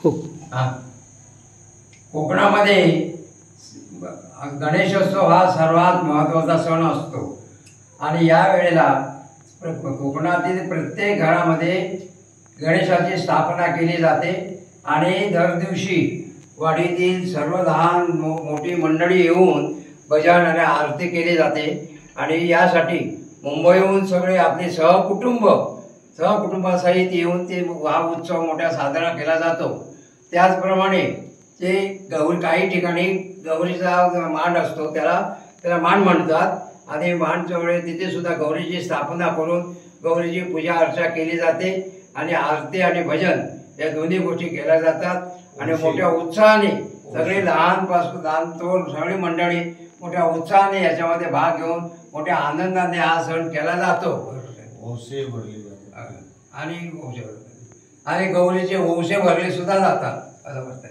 हो. कोकणामध्ये गणेशोत्सव हा सर्वात महत्त्वाचा सण असतो आणि या वेळेला कोकणातील प्रत्येक घरामध्ये गणेशाची स्थापना केली जाते आणि दर दिवशी वाडीतील सर्व लहान मोठी मंडळी येऊन बजावण आणि आरती केली जाते आणि यासाठी मुंबईहून सगळे आपले सहकुटुंबासहित येऊन ते हा उत्सव मोठ्या साजरा केला जातो. त्याचप्रमाणे ते काही ठिकाणी गौरीचा मांड असतो, त्याला मांड म्हणतात आणि मांडच्या वेळेस तिथे सुद्धा गौरीची स्थापना करून गौरीची पूजा अर्चा केली जाते आणि आरती आणि भजन या दोन्ही गोष्टी केल्या जातात आणि मोठ्या उत्साहाने सगळे लहान थोर सगळी मंडळी मोठ्या उत्साहाने याच्यामध्ये भाग घेऊन मोठ्या आनंदाने हा सण केला जातो आणि गौरीचे ओवसे भरले सुद्धा जातात असं म्हणतात.